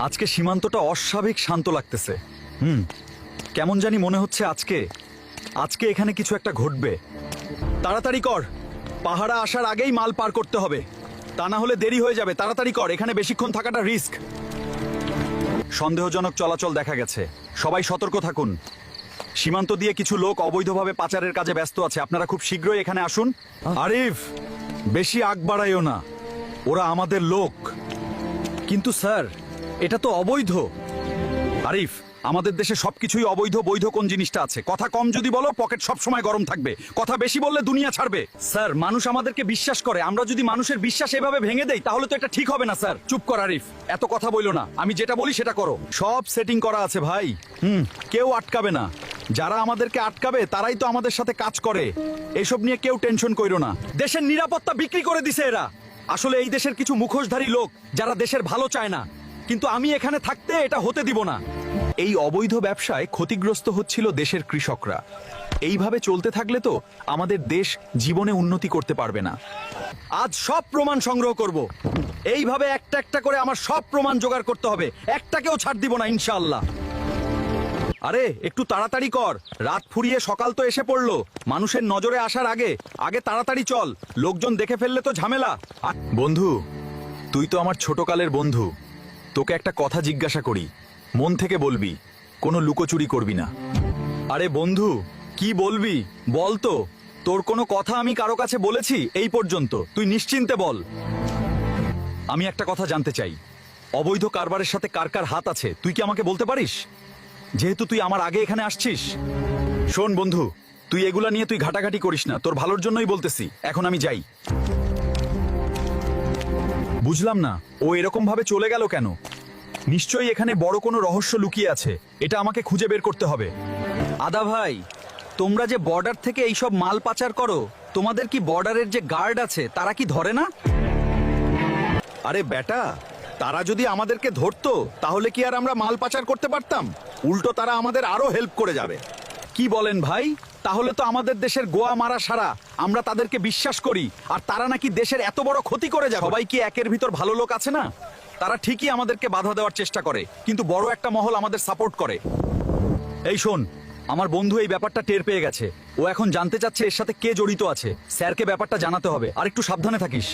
আজকে সীমান্তটা অস্বাভাবিক শান্ত লাগতেছে। কেমন জানি মনে হচ্ছে আজকে আজকে এখানে কিছু একটা ঘটবে। তাড়াতাড়ি কর, পাহারা আসার আগেই মাল পার করতে হবে, তা না হলে দেরি হয়ে যাবে। তাড়াতাড়ি কর, এখানে বেশিক্ষণ থাকাটা রিস্ক। সন্দেহজনক চলাচল দেখা গেছে, সবাই সতর্ক থাকুন। সীমান্ত দিয়ে কিছু লোক অবৈধভাবে পাচারের কাজে ব্যস্ত আছে, আপনারা খুব শীঘ্রই এখানে আসুন। আরিফ, বেশি আগ বাড়াইও না, ওরা আমাদের লোক। কিন্তু স্যার, এটা তো অবৈধ। আরিফ, আমাদের দেশে সবকিছুই অবৈধ। বৈধ কোন জিনিসটা আছে? কথা কম যদি বলো, পকেট সব সময় গরম থাকবে। কথা বেশি বললে দুনিয়া ছাড়বে। স্যার, মানুষ আমাদেরকে বিশ্বাস করে, আমরা যদি মানুষের বিশ্বাস এভাবে ভেঙে দেই তাহলে তো এটা ঠিক হবে না। স্যার চুপ কর আরিফ, এত কথা বইলো না, আমি যেটা বলি সেটা করো। সব সেটিং করা আছে ভাই, কেউ আটকাবে না। যারা আমাদেরকে আটকাবে তারাই তো আমাদের সাথে কাজ করে। এসব নিয়ে কেউ টেনশন কইরো না। দেশের নিরাপত্তা বিক্রি করে দিছে এরা। আসলে এই দেশের কিছু মুখোশধারী লোক যারা দেশের ভালো চায় না, কিন্তু আমি এখানে থাকতে এটা হতে দিব না। এই অবৈধ ব্যবসায় ক্ষতিগ্রস্ত হচ্ছিল দেশের কৃষকরা। এইভাবে চলতে থাকলে তো আমাদের দেশ জীবনে উন্নতি করতে পারবে না। আজ সব প্রমাণ সংগ্রহ করব। এইভাবে একটা একটা করে আমার সব প্রমাণ জোগাড় করতে হবে, একটাকেও ছাড় দিব না ইনশাআল্লাহ। আরে একটু তাড়াতাড়ি কর, রাত ফুরিয়ে সকাল তো এসে পড়লো। মানুষের নজরে আসার আগে আগে তাড়াতাড়ি চল, লোকজন দেখে ফেললে তো ঝামেলা। বন্ধু, তুই তো আমার ছোটকালের বন্ধু, তোকে একটা কথা জিজ্ঞাসা করি, মন থেকে বলবি, কোনো লুকোচুরি করবি না। আরে বন্ধু, কি বলবি বল তো। তোর কোনো কথা আমি কারো কাছে বলেছি এই পর্যন্ত? তুই নিশ্চিন্তে বল। আমি একটা কথা জানতে চাই, অবৈধ কারবারের সাথে কার কার হাত আছে তুই কি আমাকে বলতে পারিস? যেহেতু তুই আমার আগে এখানে আসছিস। শোন বন্ধু, তুই এগুলা নিয়ে তুই ঘাটাঘাটি করিস না, তোর ভালোর জন্যই বলতেছি। এখন আমি যাই। বুঝলাম না, ও এরকম ভাবে চলে গেল কেন? নিশ্চয়ই এখানে বড় কোনো রহস্য লুকিয়ে আছে, এটা আমাকে খুঁজে বের করতে হবে। আদা ভাই, তোমরা যে বর্ডার থেকে এইসব মাল পাচার করো, তোমাদের কি বর্ডারের যে গার্ড আছে তারা কি ধরে না? আরে বেটা, তারা যদি আমাদেরকে ধরতো তাহলে কি আর আমরা মাল পাচার করতে পারতাম? উল্টো তারা আমাদের আরো হেল্প করে যাবে। কি বলেন ভাই? তাহলে তো আমাদের দেশের গোয়া মারা সারা আমরা তাদেরকে বিশ্বাস করি, আর তারা নাকি দেশের এত বড় ক্ষতি করে যায়। সবাই কি একের ভিতর ভালো লোক আছে না? তারা ঠিকই আমাদেরকে বাধা দেওয়ার চেষ্টা করে, কিন্তু বড় একটা মহল আমাদের সাপোর্ট করে। এই শোন, আমার বন্ধু এই ব্যাপারটা টের পেয়ে গেছে। ও এখন জানতে চাচ্ছে এর সাথে কে জড়িত আছে। স্যারকে ব্যাপারটা জানাতে হবে, আর একটু সাবধানে থাকিস।